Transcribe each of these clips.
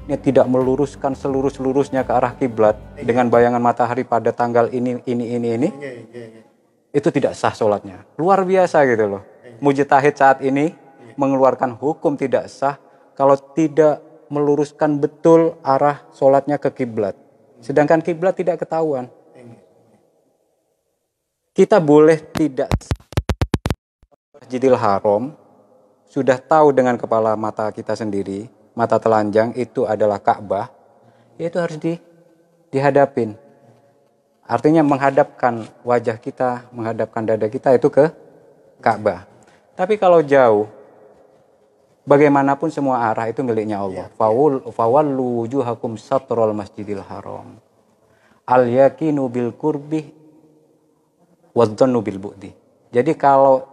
ini tidak meluruskan seluruh-seluruhnya ke arah kiblat dengan bayangan matahari pada tanggal ini, itu tidak sah sholatnya. Luar biasa gitu loh. Mujtahid saat ini mengeluarkan hukum tidak sah kalau tidak meluruskan betul arah sholatnya ke kiblat. Sedangkan kiblat tidak ketahuan. Kita boleh tidak Masjidil Haram, sudah tahu dengan kepala mata kita sendiri, mata telanjang itu adalah Ka'bah, ya itu harus dihadapin. Artinya menghadapkan wajah kita, menghadapkan dada kita itu ke Ka'bah. Tapi kalau jauh, bagaimanapun semua arah itu miliknya Allah. Fawallu wujuhakum satrul Masjidil Haram. Al-yakinu bil qurbi wadh-dhannu bil bu'di. Jadi kalau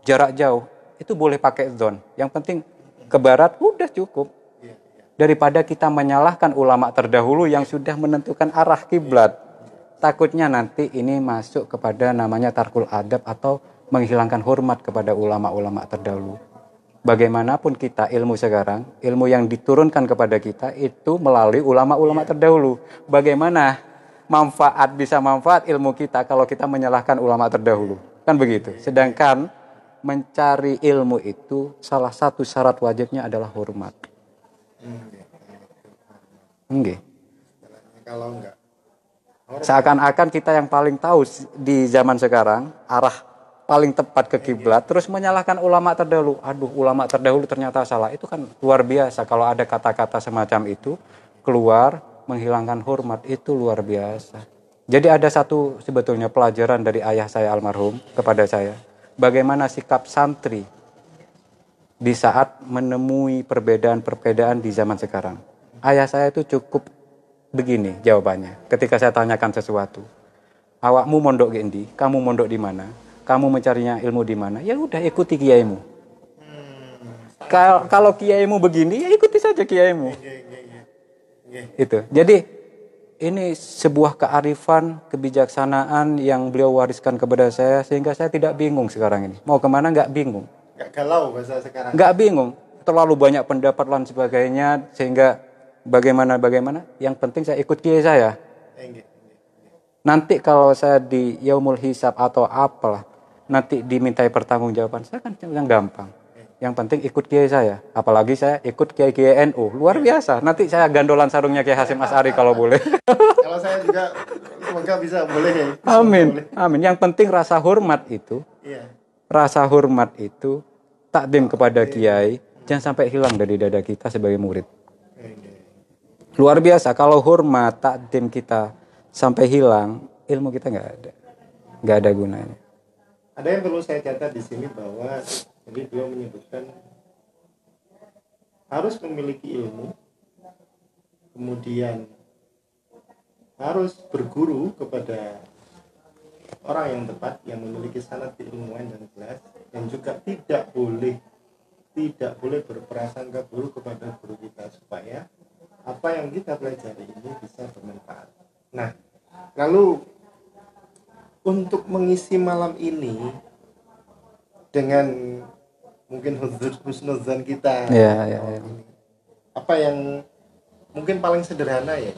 jarak jauh itu boleh pakai dzon. Yang penting ke barat udah cukup. Daripada kita menyalahkan ulama terdahulu yang sudah menentukan arah kiblat. Takutnya nanti ini masuk kepada namanya tarkul adab atau menghilangkan hormat kepada ulama-ulama terdahulu. Bagaimanapun kita ilmu sekarang, ilmu yang diturunkan kepada kita itu melalui ulama-ulama terdahulu. Bagaimana bisa manfaat ilmu kita kalau kita menyalahkan ulama terdahulu? Kan begitu. Sedangkan mencari ilmu itu salah satu syarat wajibnya adalah hormat. Enggak. Kalau enggak, seakan-akan kita yang paling tahu di zaman sekarang arah paling tepat ke kiblat, terus menyalahkan ulama terdahulu. Aduh, ulama terdahulu ternyata salah. Itu kan luar biasa kalau ada kata-kata semacam itu keluar menghilangkan hormat, itu luar biasa. Jadi ada satu sebetulnya pelajaran dari ayah saya almarhum kepada saya. Bagaimana sikap santri di saat menemui perbedaan-perbedaan di zaman sekarang. Ayah saya itu cukup begini jawabannya. Ketika saya tanyakan sesuatu, awakmu mondok di, kamu mondok di mana? Kamu mencarinya ilmu di mana? Ya udah ikuti kiaimu. Kalau kiaimu begini, ya ikuti saja kiaimu. Itu. Jadi ini sebuah kearifan, kebijaksanaan yang beliau wariskan kepada saya sehingga saya tidak bingung sekarang ini. Mau kemana nggak bingung. Nggak galau bahasa sekarang. Nggak bingung. Terlalu banyak pendapat dan sebagainya sehingga bagaimana. Yang penting saya ikut kiai saya. Nanti kalau saya di yaumul hisab atau apalah, nanti dimintai pertanggungjawaban, saya kan yang gampang. Yang penting ikut kiai saya. Apalagi saya ikut kiai NU. Luar biasa. Nanti saya gandolan sarungnya Kiai Hasyim Asy'ari kalau boleh. Kalau saya juga semoga bisa boleh ya. Amin. Yang penting rasa hormat itu. Rasa hormat itu takdim kepada kiai jangan sampai hilang dari dada kita sebagai murid. Luar biasa. Kalau hormat takdim kita sampai hilang, ilmu kita nggak ada gunanya. Ada yang perlu saya catat di sini bahwa jadi beliau menyebutkan harus memiliki ilmu, kemudian harus berguru kepada orang yang tepat, yang memiliki sanad keilmuan dan jelas, dan juga tidak boleh berprasangka buruk kepada guru kita supaya apa yang kita pelajari ini bisa bermanfaat. Nah, lalu untuk mengisi malam ini dengan mungkin husnuzan kita, apa yang mungkin paling sederhana ya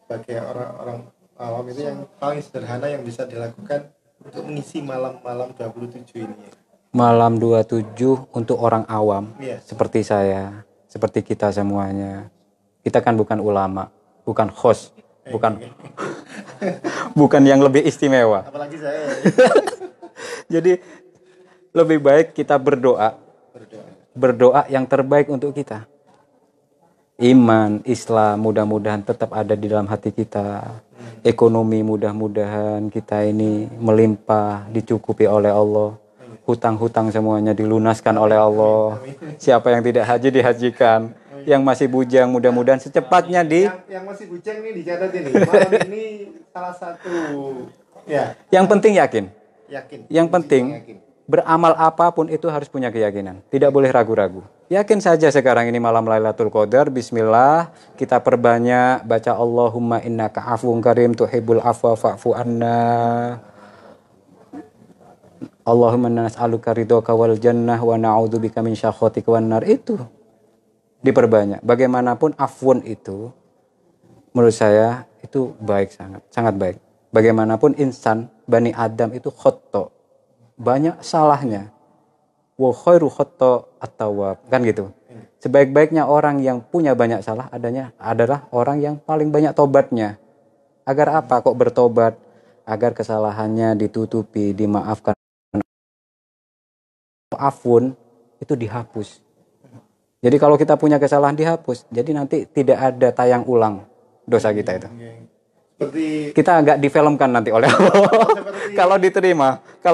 sebagai orang-orang awam itu yang paling sederhana yang bisa dilakukan untuk mengisi malam-malam 27 ini. Malam 27 untuk orang awam seperti saya, seperti kita semuanya. Kita kan bukan ulama, bukan host, bukan yang lebih istimewa. Apalagi saya. Jadi lebih baik kita berdoa yang terbaik untuk kita. Iman, Islam mudah-mudahan tetap ada di dalam hati kita. Ekonomi mudah-mudahan kita ini melimpah, dicukupi oleh Allah. Hutang-hutang semuanya dilunaskan oleh Allah. Siapa yang tidak haji dihajikan. Yang masih bujang mudah-mudahan secepatnya yang masih bujang ini dicatat ini. Malam ini salah satu Yang penting yakin. Yang penting yakin. Beramal apapun itu harus punya keyakinan. Tidak boleh ragu-ragu. Yakin saja sekarang ini malam Lailatul Qadar. Bismillah. Kita perbanyak baca Allahumma innaka afuwun karim tuhibbul afwa fa'fu anna. Allahumma nas'aluka ridhoka wal jannah wa na'udzubika min syakhatika wan nar. Itu. diperbanyak. Bagaimanapun afun itu menurut saya itu baik, sangat baik. Bagaimanapun insan Bani Adam itu khoto, banyak salahnya. Wa khairu khoto at-tawwab, kan gitu. Sebaik-baiknya orang yang punya banyak salah adalah orang yang paling banyak tobatnya. Agar apa kok bertobat? Agar kesalahannya ditutupi, dimaafkan. Afun itu dihapus. Jadi kalau kita punya kesalahan dihapus, jadi nanti tidak ada tayang ulang dosa kita itu. Seperti Kita nggak difilmkan nanti oleh Allah. Kalau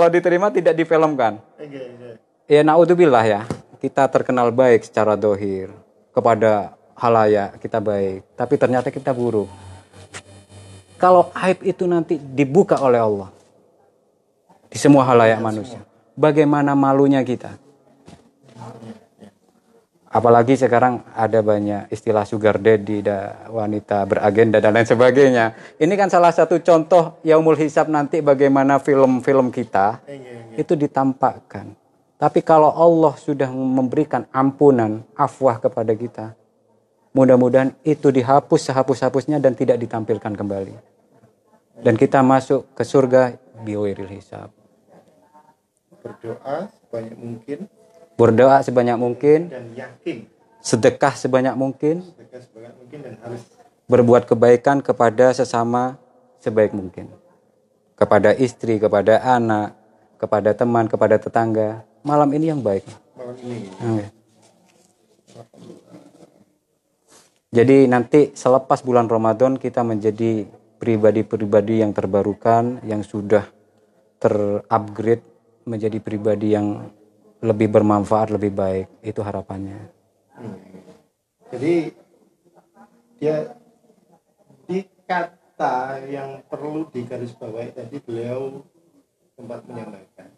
diterima tidak difilmkan. Ya naudzubillah ya, kita terkenal baik secara dohir kepada halayak, kita baik, tapi ternyata kita buruk. Kalau aib itu nanti dibuka oleh Allah di semua halayak manusia, bagaimana malunya kita? Apalagi sekarang ada banyak istilah sugar daddy, wanita beragenda dan lain sebagainya. Ini kan salah satu contoh yaumul hisab nanti bagaimana film-film kita itu ditampakkan. Tapi kalau Allah sudah memberikan ampunan, afwah kepada kita, mudah-mudahan itu dihapus sehapus-hapusnya dan tidak ditampilkan kembali. Dan kita masuk ke surga biwairil hisab. Berdoa sebanyak mungkin. Dan yakin. Sedekah sebanyak mungkin. Dan harus berbuat kebaikan kepada sesama sebaik mungkin. Kepada istri, kepada anak, kepada teman, kepada tetangga. Malam ini yang baik. Malam ini. Okay. Jadi nanti selepas bulan Ramadan kita menjadi pribadi-pribadi yang terbarukan, yang sudah terupgrade menjadi pribadi yang lebih bermanfaat, lebih baik. Itu harapannya. Jadi dia di kata yang perlu digarisbawahi tadi beliau sempat menyampaikan,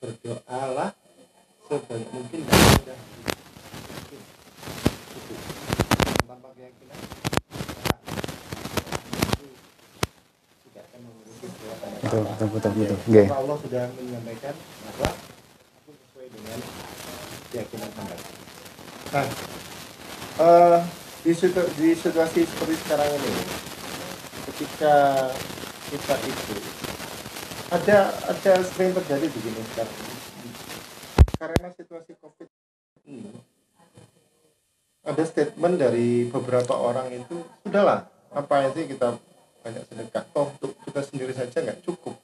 berdoalah sebanyak mungkin dan mudah mungkin. Tanpa keyakinan itu tidak akan memiliki sesuatu. Betul. Okay. Allah sudah menyampaikan bahwa aku sesuai dengan keyakinan Anda. Nah, di situasi seperti sekarang ini, ketika kita itu ada sering terjadi begini sekarang. Karena situasi COVID ini, ada statement dari beberapa orang itu, sudahlah, apa sih kita banyak sedekah, toh untuk kita sendiri saja nggak cukup.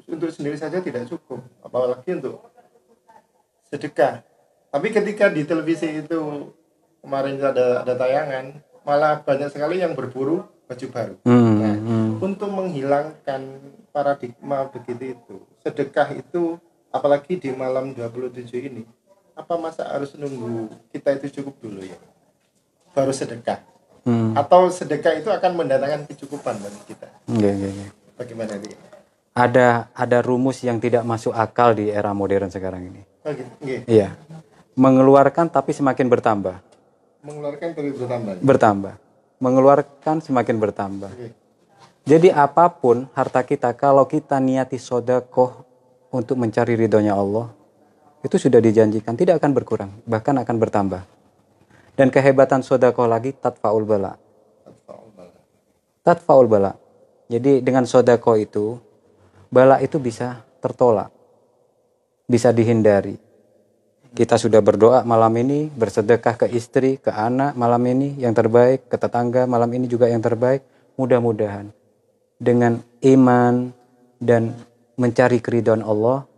Untuk sendiri saja tidak cukup, apalagi untuk sedekah. Tapi ketika di televisi itu kemarin ada tayangan, malah banyak sekali yang berburu baju baru. Untuk menghilangkan paradigma begitu itu, sedekah itu apalagi di malam 27 ini, apa masa harus nunggu kita itu cukup dulu ya baru sedekah? Atau sedekah itu akan mendatangkan kecukupan bagi kita? Bagaimana ini? Ada rumus yang tidak masuk akal di era modern sekarang ini. Iya. Mengeluarkan tapi semakin bertambah. Mengeluarkan tapi bertambah. Bertambah. Mengeluarkan semakin bertambah. Jadi apapun harta kita, kalau kita niati sedekah untuk mencari ridhonya Allah, itu sudah dijanjikan tidak akan berkurang, bahkan akan bertambah. Dan kehebatan sedekah lagi tatfaul bala. Tatfaul bala. Jadi dengan sedekah itu, bala itu bisa tertolak, bisa dihindari. Kita sudah berdoa malam ini, bersedekah ke istri, ke anak malam ini yang terbaik, ke tetangga malam ini juga yang terbaik. Mudah-mudahan dengan iman dan mencari keridhaan Allah,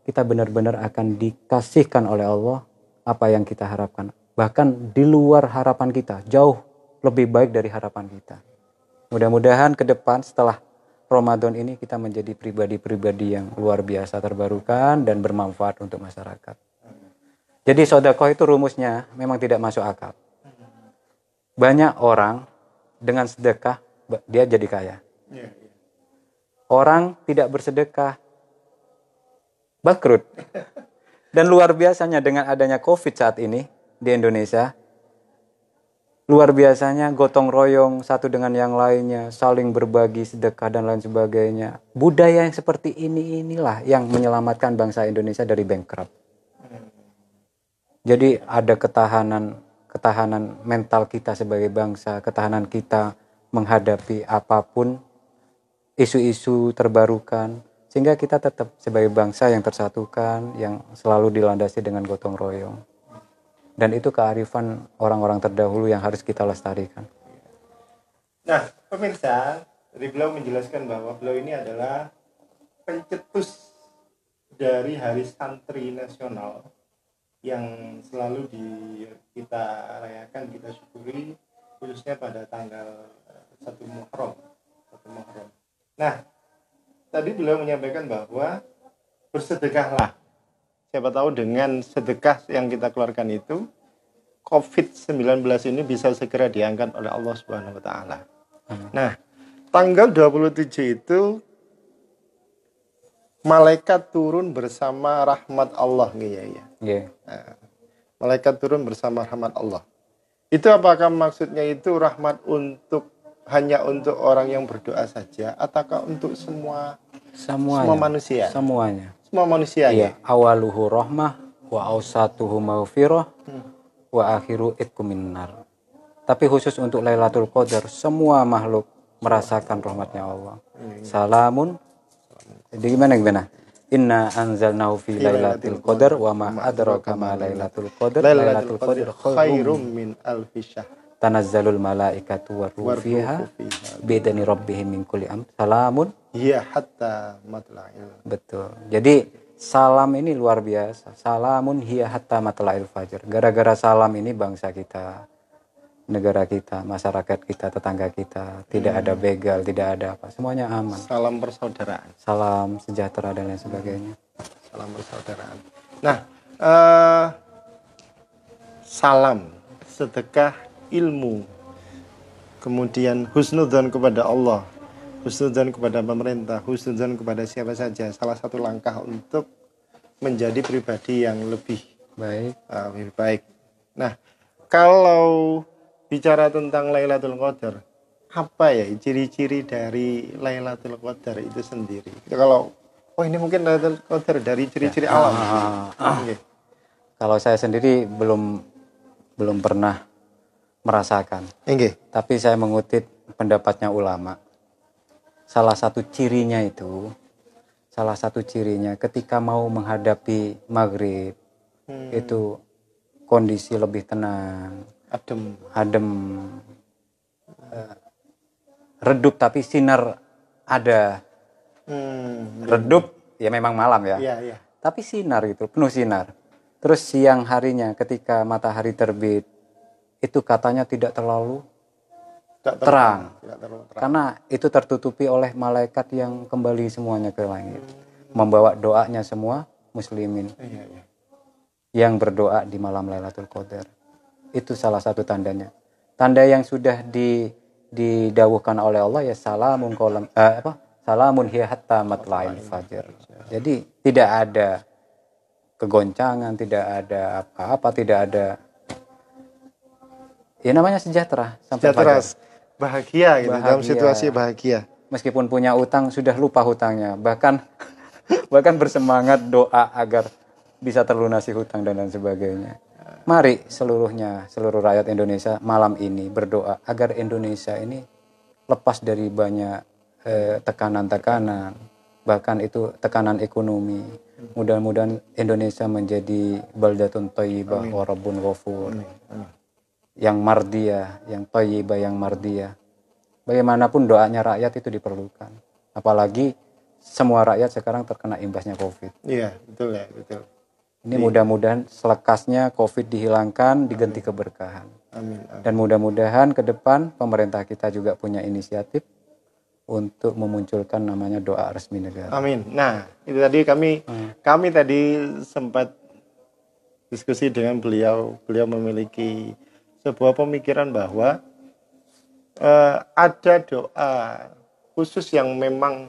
kita benar-benar akan dikasihkan oleh Allah apa yang kita harapkan. Bahkan di luar harapan kita, jauh lebih baik dari harapan kita. Mudah-mudahan ke depan setelah Ramadan ini kita menjadi pribadi-pribadi yang luar biasa terbarukan dan bermanfaat untuk masyarakat. Jadi sedekah itu rumusnya memang tidak masuk akal. Banyak orang dengan sedekah dia jadi kaya. Orang tidak bersedekah bangkrut. Dan luar biasanya dengan adanya COVID saat ini di Indonesia, luar biasanya gotong royong satu dengan yang lainnya, saling berbagi sedekah dan lain sebagainya. Budaya yang seperti inilah yang menyelamatkan bangsa Indonesia dari bankrupt. Jadi ada ketahanan mental kita sebagai bangsa, ketahanan kita menghadapi apapun isu-isu terbarukan, sehingga kita tetap sebagai bangsa yang tersatukan, yang selalu dilandasi dengan gotong royong. Dan itu kearifan orang-orang terdahulu yang harus kita lestarikan. Nah, pemirsa, tadi beliau menjelaskan bahwa beliau ini adalah pencetus dari Hari Santri Nasional yang selalu kita rayakan, kita syukuri, khususnya pada tanggal 1 Muharram. Nah, tadi beliau menyampaikan bahwa bersedekahlah. Siapa tahu dengan sedekah yang kita keluarkan itu, COVID-19 ini bisa segera diangkat oleh Allah Subhanahu wa taala. Nah, tanggal 27 itu malaikat turun bersama rahmat Allah ya. Yeah. Nah, malaikat turun bersama rahmat Allah. Itu apakah maksudnya itu rahmat hanya untuk orang yang berdoa saja, ataukah untuk semua manusia? Semuanya. Semua manusia. Iya, awaluhu rahmah wa ausatuhu maghfirah wa akhiru itqum minnar. Tapi khusus untuk Lailatul Qadar, semua makhluk merasakan rahmatnya Allah. Salamun. Jadi gimana? Inna anzalnahu fi lailatul qadar wa ma adraka ma lailatul qadar. Lailatul qadar khairum min alfi syahr. Tanazzalul malaikatu waruhu fiha biidzni rabbihim min kulli amr. Salamun hiya hatta matla'il. Betul. Jadi salam ini luar biasa. Salamun hiya hatta matla'il fajr. Gara-gara salam ini bangsa kita, negara kita, masyarakat kita, tetangga kita tidak ada begal, tidak ada apa, semuanya aman. Salam persaudaraan, salam sejahtera dan lain sebagainya. Salam persaudaraan. Nah, salam, sedekah, ilmu, kemudian husnudzon kepada Allah, husnudzon kepada pemerintah, husnudzon kepada siapa saja, salah satu langkah untuk menjadi pribadi yang lebih baik. Nah, kalau bicara tentang Lailatul Qadar, apa ya ciri-ciri dari Lailatul Qadar itu sendiri? Kalau ini mungkin Lailatul Qadar dari ciri-ciri alam. Okay. Kalau saya sendiri belum pernah merasakan. Tapi saya mengutip pendapatnya ulama. Salah satu cirinya ketika mau menghadapi maghrib itu kondisi lebih tenang, adem, redup tapi sinar ada. Redup ya memang malam ya. Iya. Tapi sinar itu penuh sinar. Terus siang harinya ketika matahari terbit itu katanya tidak terlalu terang. Karena itu tertutupi oleh malaikat yang kembali semuanya ke langit, membawa doanya semua muslimin yang berdoa di malam Lailatul Qadar. Itu salah satu tandanya. Tanda yang sudah didawuhkan oleh Allah ya salamun hiya hatta matla'il fajr. Jadi tidak ada kegoncangan, tidak ada apa-apa, tidak ada ya namanya sejahtera sampai fajar. Bahagia gitu, dalam situasi bahagia. Meskipun punya utang sudah lupa hutangnya, bahkan bersemangat doa agar bisa terlunasi hutang dan lain sebagainya. Mari seluruh rakyat Indonesia malam ini berdoa agar Indonesia ini lepas dari banyak tekanan-tekanan, bahkan itu tekanan ekonomi. Mudah-mudahan Indonesia menjadi baldatun thayyibah wa rabbun ghafur. Yang mardiyah, yang thayyibah, yang mardiyah. Bagaimanapun doanya rakyat itu diperlukan. Apalagi semua rakyat sekarang terkena imbasnya Covid. Iya, betul. Ini mudah-mudahan selekasnya Covid dihilangkan, diganti keberkahan. Amin. Dan mudah-mudahan ke depan pemerintah kita juga punya inisiatif untuk memunculkan namanya doa resmi negara. Amin. Nah, itu tadi kami tadi sempat diskusi dengan beliau. Beliau memiliki sebuah pemikiran bahwa ada doa khusus yang memang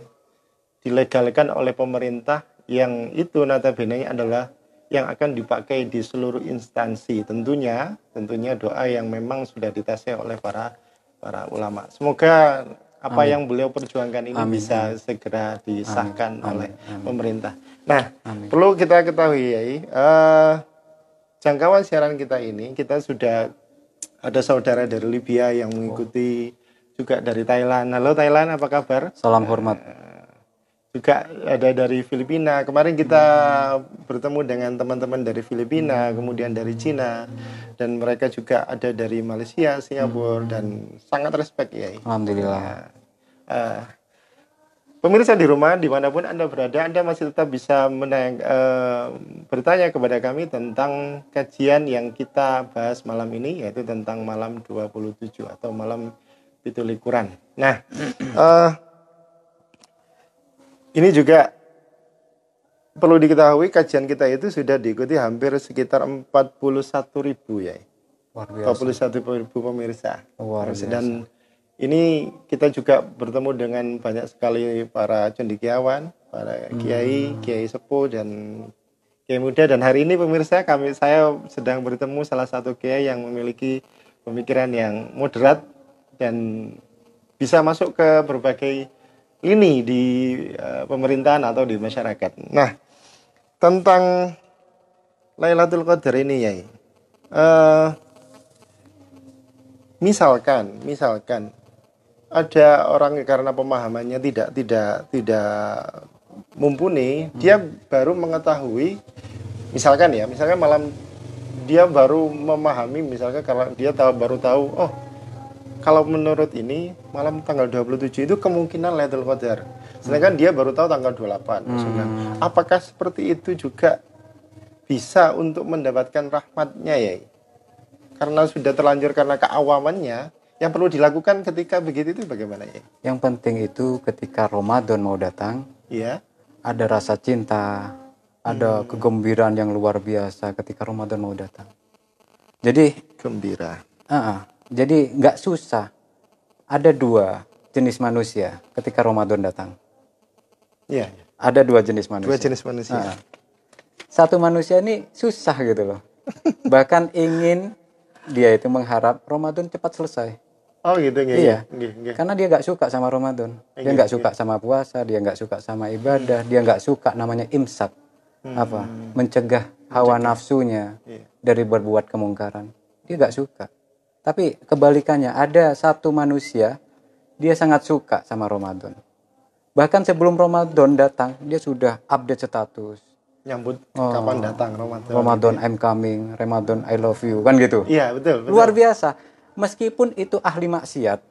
dilegalkan oleh pemerintah, yang itu notabene adalah yang akan dipakai di seluruh instansi. Tentunya doa yang memang sudah ditasih oleh para ulama. Semoga apa yang beliau perjuangkan ini bisa segera disahkan oleh pemerintah. Nah, perlu kita ketahui ya, jangkauan siaran kita ini, kita sudah ada saudara dari Libya yang mengikuti, juga dari Thailand. Halo Thailand, apa kabar? Salam hormat. Juga ada dari Filipina. Kemarin kita bertemu dengan teman-teman dari Filipina, kemudian dari Cina, dan mereka juga ada dari Malaysia, Singapura, dan sangat respect ya. Alhamdulillah. Pemirsa di rumah, dimanapun Anda berada, Anda masih tetap bisa bertanya kepada kami tentang kajian yang kita bahas malam ini, yaitu tentang malam 27 atau malam Pitulikuran. Nah, ini juga perlu diketahui, kajian kita itu sudah diikuti hampir sekitar 41.000 ya. Luar biasa. 41.000 pemirsa. Luar biasa. Dan ini kita juga bertemu dengan banyak sekali para cendekiawan, para kiai, kiai sepuh dan kiai muda. Dan hari ini pemirsa, saya sedang bertemu salah satu kiai yang memiliki pemikiran yang moderat dan bisa masuk ke berbagai lini di pemerintahan atau di masyarakat. Nah, tentang Lailatul Qadar ini ya, misalkan ada orang karena pemahamannya tidak mumpuni, dia baru mengetahui, misalkan malam dia baru memahami, misalkan kalau dia baru tahu, oh kalau menurut ini malam tanggal 27 itu kemungkinan Lailatul Qadar. Sedangkan dia baru tahu tanggal 28. Maksudnya, apakah seperti itu juga bisa untuk mendapatkan rahmatnya ya? Karena sudah terlanjur karena keawamannya, yang perlu dilakukan ketika begitu itu bagaimana ya? Yang penting itu ketika Ramadan mau datang, Iya. ada rasa cinta, ada kegembiraan yang luar biasa ketika Ramadan mau datang. Jadi Gembira. Jadi nggak susah. Ada dua jenis manusia ketika Ramadan datang. Iya. Ada dua jenis manusia. Dua jenis manusia. Satu manusia ini susah gitu loh. Bahkan ingin dia itu mengharap Ramadan cepat selesai. Oh gitu. Iya. Nggih. Karena dia nggak suka sama Ramadan. Dia nggak suka sama puasa. Dia nggak suka sama ibadah. Dia nggak suka namanya imsak. Mencegah hawa nafsunya dari berbuat kemungkaran. Dia nggak suka. Tapi kebalikannya, ada satu manusia, dia sangat suka sama Ramadan. Bahkan sebelum Ramadan datang, dia sudah update status. Nyambut kapan datang Ramadan. Ramadan I'm coming, Ramadan I love you, kan gitu. Iya, betul. Luar biasa. Meskipun itu ahli maksiat,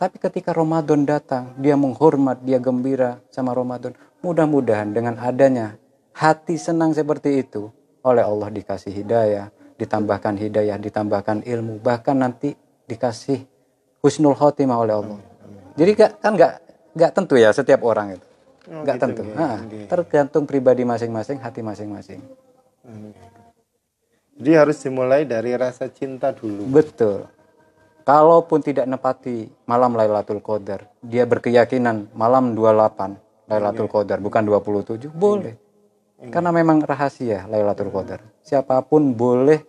tapi ketika Ramadan datang, dia menghormat, dia gembira sama Ramadan. Mudah-mudahan dengan adanya hati senang seperti itu, oleh Allah dikasih hidayah, ditambahkan hidayah, ditambahkan ilmu, bahkan nanti dikasih husnul khotimah oleh Allah. Jadi nggak tentu ya setiap orang itu, nggak tentu. Tergantung pribadi masing-masing, hati masing-masing. Jadi harus dimulai dari rasa cinta dulu. Betul. Kalaupun tidak nepati malam Lailatul Qadar, dia berkeyakinan malam 28 Lailatul Qadar, bukan 27, boleh. Karena memang rahasia Lailatul Qadar. Siapapun boleh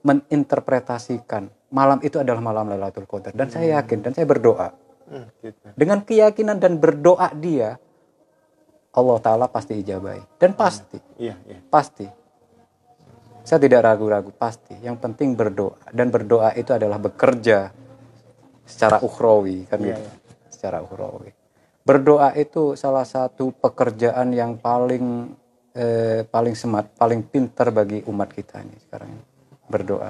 meninterpretasikan malam itu adalah malam Lailatul Qadar. Dan saya yakin dan saya berdoa. Dengan keyakinan dan berdoa dia, Allah Ta'ala pasti ijabai. Dan pasti. Pasti. Saya tidak ragu-ragu, pasti. Yang penting berdoa. Dan berdoa itu adalah bekerja secara ukhrawi. Kan gitu. Secara ukhrawi. Berdoa itu salah satu pekerjaan yang paling smart, paling pintar bagi umat kita ini sekarang ini. Berdoa.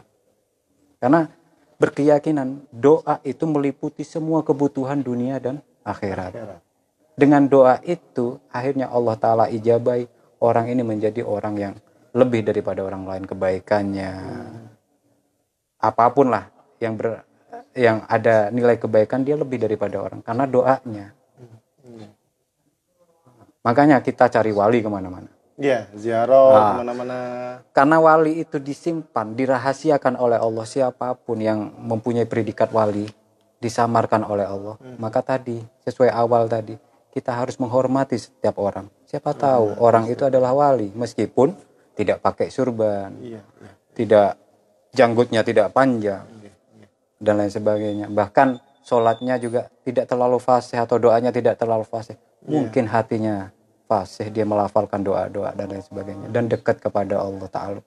Karena berkeyakinan doa itu meliputi semua kebutuhan dunia dan akhirat. Dengan doa itu akhirnya Allah Ta'ala ijabai, orang ini menjadi orang yang lebih daripada orang lain kebaikannya. Apapun lah yang ada nilai kebaikan, dia lebih daripada orang karena doanya. Makanya kita cari wali kemana-mana. Iya, ziarah kemana-mana. Karena wali itu disimpan, dirahasiakan oleh Allah. Siapapun yang mempunyai predikat wali, disamarkan oleh Allah. Maka tadi, sesuai awal tadi, kita harus menghormati setiap orang. Siapa tahu orang itu adalah wali, meskipun tidak pakai surban, tidak janggutnya tidak panjang, dan lain sebagainya. Bahkan sholatnya juga tidak terlalu fasih atau doanya tidak terlalu fasih. Mungkin hatinya fasih, dia melafalkan doa-doa dan lain sebagainya, dan dekat kepada Allah Ta'ala.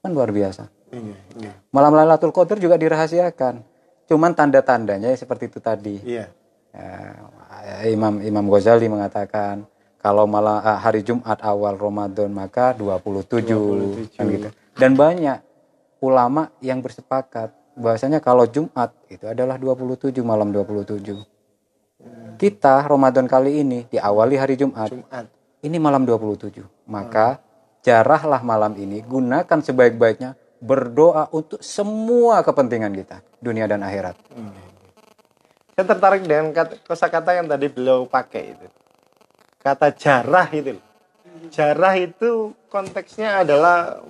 Kan luar biasa. Iya, iya. Malam Lailatul Qadar juga dirahasiakan. Cuman tanda-tandanya seperti itu tadi. Iya. Imam Ghazali mengatakan kalau malam hari Jumat awal Ramadan maka 27 kan gitu. Dan banyak ulama yang bersepakat bahwasanya kalau Jumat itu adalah 27, malam 27. Kita Ramadan kali ini diawali hari Jumat. Ini malam 27. Maka jarahlah malam ini, gunakan sebaik-baiknya berdoa untuk semua kepentingan kita, dunia dan akhirat. Saya tertarik dengan kosakata yang tadi beliau pakai itu. Kata jarah itu. Jarah itu konteksnya adalah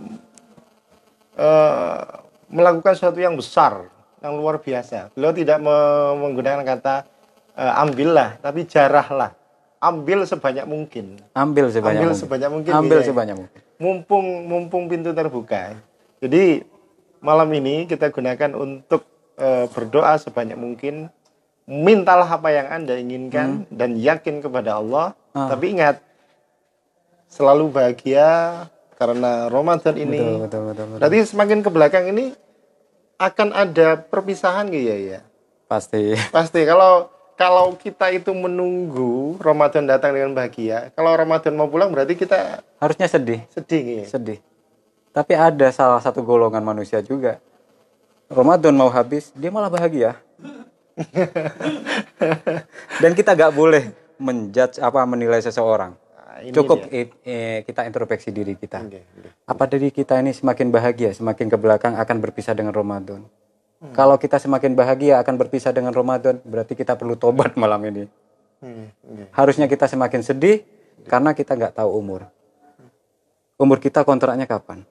melakukan sesuatu yang besar, yang luar biasa. Beliau tidak menggunakan kata ambillah, tapi jarahlah. Ambil sebanyak mungkin. Ambil sebanyak mungkin. Mumpung pintu terbuka. Jadi malam ini kita gunakan untuk berdoa sebanyak mungkin. Mintalah apa yang Anda inginkan dan yakin kepada Allah. Tapi ingat, selalu bahagia karena Ramadan ini. Betul. Berarti semakin ke belakang ini akan ada perpisahan gitu ya? Pasti. Kalau kita itu menunggu Ramadan datang dengan bahagia, kalau Ramadan mau pulang berarti kita harusnya sedih. Sedih. Tapi ada salah satu golongan manusia juga. Ramadan mau habis, dia malah bahagia. Dan kita gak boleh menilai seseorang. Cukup kita introspeksi diri kita. Apa diri kita ini semakin bahagia, semakin ke belakang akan berpisah dengan Ramadan. Kalau kita semakin bahagia akan berpisah dengan Ramadan, berarti kita perlu tobat malam ini. Harusnya kita semakin sedih karena kita nggak tahu umur. Umur kita kontraknya kapan?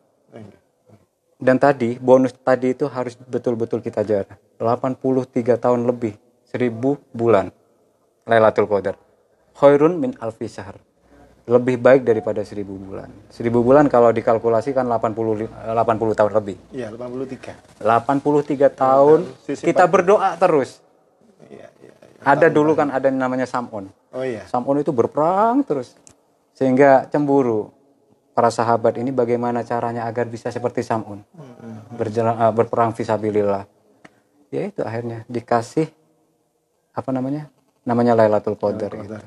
Dan tadi bonus tadi itu harus betul-betul kita jaga. 83 tahun lebih, 1000 bulan Lailatul Qadar. Khairun min alfi syahr. Lebih baik daripada 1000 bulan. 1000 bulan kalau dikalkulasi kan 80 tahun lebih. Iya, 83. 83 tahun kita berdoa terus. Iya. Ada dulu kan ada yang namanya Sam'un. Oh iya. Sam'un itu berperang terus. Sehingga cemburu. Para sahabat ini bagaimana caranya agar bisa seperti Sam'un. Berperang fisabilillah. Ya itu akhirnya dikasih namanya Lailatul Qadar gitu.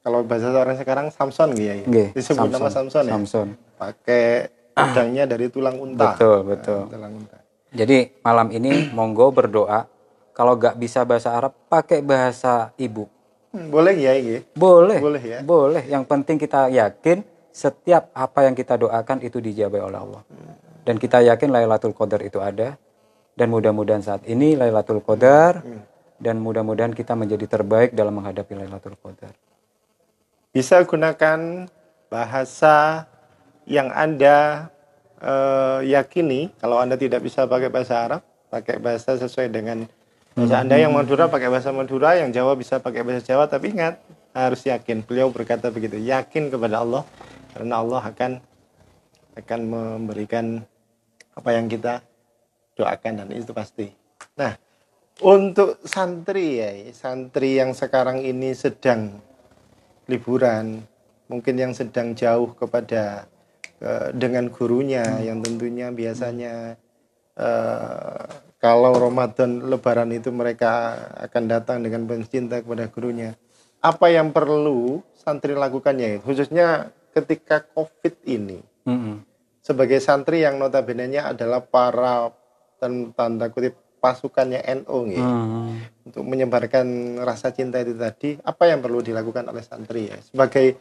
Kalau bahasa orang sekarang Samson gitu ya. Disebut nama Samson ya. Samson. Pakai pedangnya dari tulang unta. Betul. Tulang unta. Jadi malam ini monggo berdoa. Kalau nggak bisa bahasa Arab, pakai bahasa ibu. Boleh ya ini? Boleh ya. Boleh. Yang penting kita yakin setiap apa yang kita doakan itu dijabah oleh Allah. Dan kita yakin Lailatul Qadar itu ada. Dan mudah-mudahan saat ini Lailatul Qadar. Dan mudah-mudahan kita menjadi terbaik dalam menghadapi Lailatul Qadar. Bisa gunakan bahasa yang Anda yakini. Kalau Anda tidak bisa pakai bahasa Arab, pakai bahasa sesuai dengan bahasa Anda. Yang Madura pakai bahasa Madura, yang Jawa bisa pakai bahasa Jawa. Tapi ingat, harus yakin. Beliau berkata begitu, yakin kepada Allah, karena Allah akan memberikan apa yang kita doakan, dan itu pasti. Nah, untuk santri yang sekarang ini sedang liburan, mungkin yang sedang jauh dengan gurunya, yang tentunya biasanya kalau Ramadan Lebaran itu mereka akan datang dengan penuh cinta kepada gurunya. Apa yang perlu santri lakukannya, khususnya ketika COVID ini? Sebagai santri yang notabene-nya adalah para tanda kutip pasukannya NU untuk menyebarkan rasa cinta itu tadi, apa yang perlu dilakukan oleh santri ya? Sebagai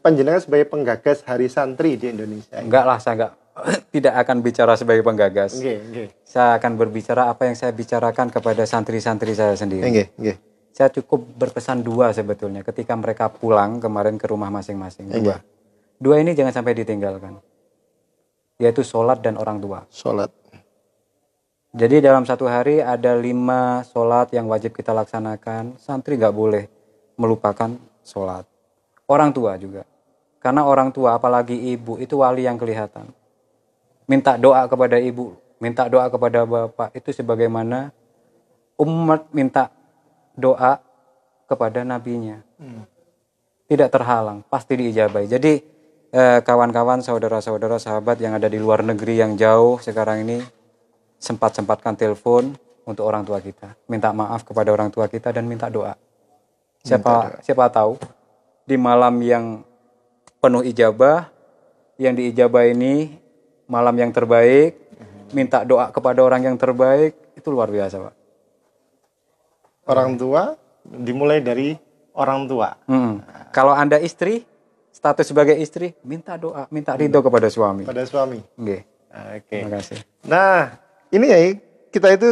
panjenengan sebagai penggagas Hari Santri di Indonesia. Saya tidak akan bicara sebagai penggagas. Saya akan berbicara apa yang saya bicarakan kepada santri-santri saya sendiri. Saya cukup berpesan dua sebetulnya ketika mereka pulang kemarin ke rumah masing-masing. Dua ini jangan sampai ditinggalkan. Yaitu sholat dan orang tua. Sholat. Jadi dalam satu hari ada 5 sholat yang wajib kita laksanakan. Santri nggak boleh melupakan sholat. Orang tua juga. Karena orang tua apalagi ibu itu wali yang kelihatan. Minta doa kepada ibu, minta doa kepada bapak. Itu sebagaimana umat minta doa kepada nabinya. Tidak terhalang, pasti diijabai. Jadi kawan-kawan, saudara-saudara, sahabat yang ada di luar negeri yang jauh sekarang ini, sempat-sempatkan telepon untuk orang tua kita, minta maaf kepada orang tua kita dan minta doa. Siapa tahu di malam yang penuh ijabah, yang diijabah ini malam yang terbaik, minta doa kepada orang yang terbaik, itu luar biasa, Pak. Orang tua dimulai dari orang tua. Kalau Anda istri, status sebagai istri, minta doa, minta ridho kepada suami. Pada suami. Oke. Terima kasih. Nah, ini ya kita itu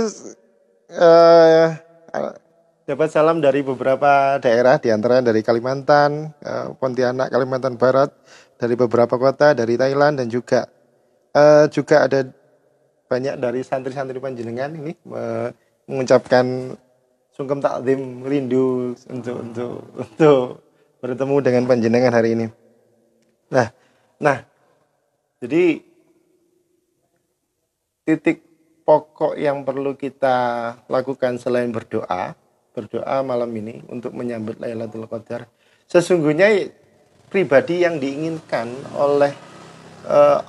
dapat salam dari beberapa daerah, diantaranya dari Kalimantan, Pontianak, Kalimantan Barat, dari beberapa kota, dari Thailand, dan juga ada banyak dari santri-santri panjenengan ini mengucapkan sungkem takzim rindu untuk bertemu dengan panjenengan hari ini. Nah, jadi titik pokok yang perlu kita lakukan selain berdoa malam ini untuk menyambut Lailatul Qadar, sesungguhnya pribadi yang diinginkan oleh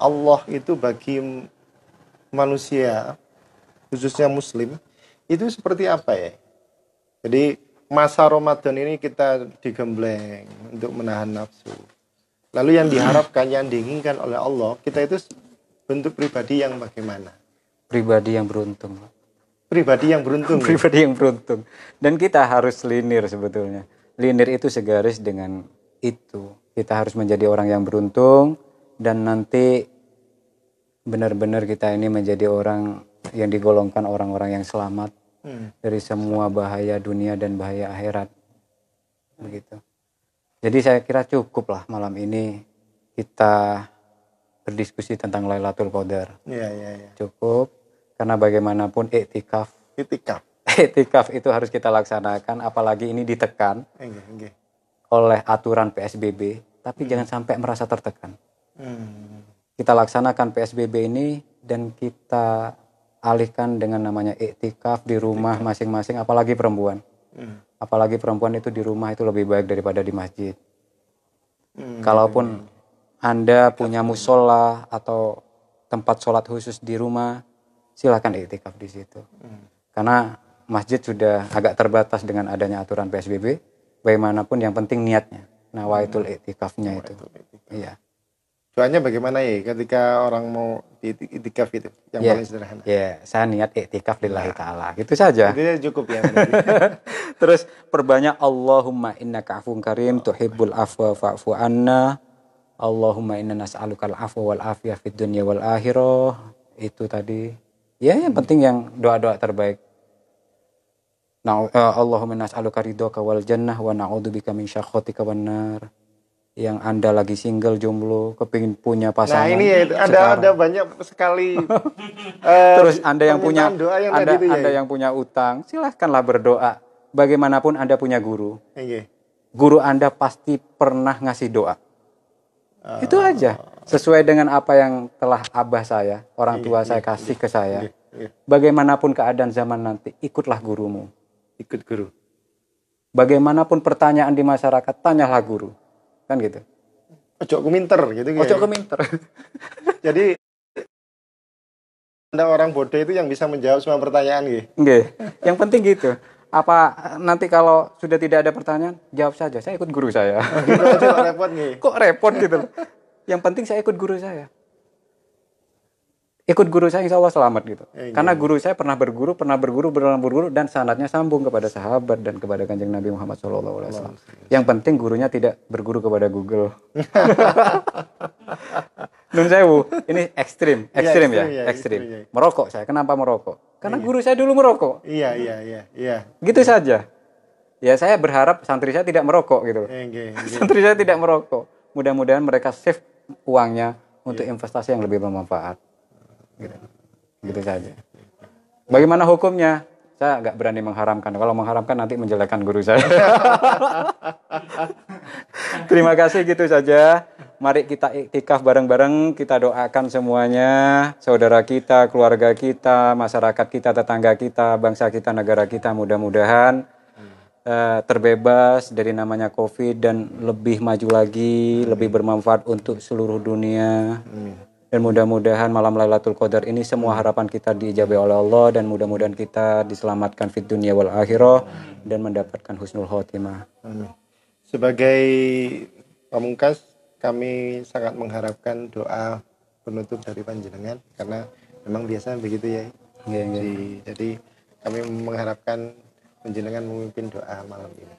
Allah itu bagi manusia, khususnya Muslim, itu seperti apa ya? Jadi masa Ramadan ini kita digembleng untuk menahan nafsu. Lalu yang diharapkan, yang diinginkan oleh Allah, kita itu bentuk pribadi yang bagaimana? Pribadi yang beruntung. Pribadi yang beruntung. Pribadi yang beruntung. Dan kita harus linir sebetulnya. Linir itu segaris dengan itu. Kita harus menjadi orang yang beruntung dan nanti benar-benar kita ini menjadi orang yang digolongkan orang-orang yang selamat dari semua bahaya dunia dan bahaya akhirat. Begitu. Jadi saya kira cukup lah malam ini kita berdiskusi tentang Lailatul Qadar. Iya. Cukup, karena bagaimanapun iktikaf itu harus kita laksanakan, apalagi ini ditekan oleh aturan PSBB, tapi jangan sampai merasa tertekan. Kita laksanakan PSBB ini dan kita alihkan dengan namanya iktikaf di rumah masing-masing, apalagi perempuan. Apalagi perempuan itu di rumah itu lebih baik daripada di masjid. Kalaupun Anda punya musola atau tempat sholat khusus di rumah, silakan iktikaf di situ. Karena masjid sudah agak terbatas dengan adanya aturan PSBB. Bagaimanapun yang penting niatnya. Nawaitul iktikafnya itu. Iya. Doanya bagaimana ya ketika orang mau di iktikaf itu yang paling sederhana? Ya, saya niat iktikaf lillahi ta'ala. Gitu saja. Itu cukup ya. Terus perbanyak Allahumma innaka afuwwun karim tuhibbul afwa fa'fu anna. Allahumma inna nas'alukal afwa wal afiyah fid dunya wal akhirah. Itu tadi. Ya, yang penting yang doa-doa terbaik. Nah, Allahumma nas'aluka ridhaka wal jannah wa na'udzubika min syakhatika wan nar. Yang Anda lagi single, jomblo, kepingin punya pasangan. Nah, ini ya, ada banyak sekali terus Anda yang punya Anda yang punya utang, silahkanlah berdoa. Bagaimanapun Anda punya guru. Guru Anda pasti pernah ngasih doa. Itu aja. Sesuai dengan apa yang telah abah saya, orang tua saya kasih ke saya. Bagaimanapun keadaan zaman nanti, ikutlah gurumu. Ikut guru. Bagaimanapun pertanyaan di masyarakat, tanyalah guru. Kan gitu. Ojo keminter gitu. Ojo keminter. Jadi Anda orang bodoh itu yang bisa menjawab semua pertanyaan gitu. Nggih. Yang penting gitu. Apa nanti kalau sudah tidak ada pertanyaan, jawab saja. Saya ikut guru saya. Gitu aja kok repot nih. Kok repot gitu loh. Yang penting saya ikut guru saya. Ikut guru saya insya Allah selamat gitu. Karena guru saya pernah berguru, dan sanadnya sambung kepada sahabat dan kepada Kanjeng Nabi Muhammad SAW. Yang penting gurunya tidak berguru kepada Google. Nun sewu, ini ekstrim ya. Merokok saya, kenapa merokok? Karena guru saya dulu merokok. Iya. Gitu saja. Ya saya berharap santri saya tidak merokok gitu. Santri saya tidak merokok. Mudah-mudahan mereka save uangnya untuk investasi yang lebih bermanfaat. Gitu saja. Bagaimana hukumnya? Saya nggak berani mengharamkan. Kalau mengharamkan nanti menjelekkan guru saya. Terima kasih, gitu saja. Mari kita iktikaf bareng-bareng. Kita doakan semuanya, saudara kita, keluarga kita, masyarakat kita, tetangga kita, bangsa kita, negara kita. Mudah-mudahan terbebas dari namanya COVID dan lebih maju lagi, lebih bermanfaat untuk seluruh dunia. Dan mudah-mudahan malam Lailatul Qadar ini semua harapan kita diijabai oleh Allah, dan mudah-mudahan kita diselamatkan fid dunya wal akhirah dan mendapatkan husnul khotimah. Amin. Sebagai pamungkas, kami sangat mengharapkan doa penutup dari panjenengan, karena memang biasa begitu ya. Jadi kami mengharapkan panjenengan memimpin doa malam ini.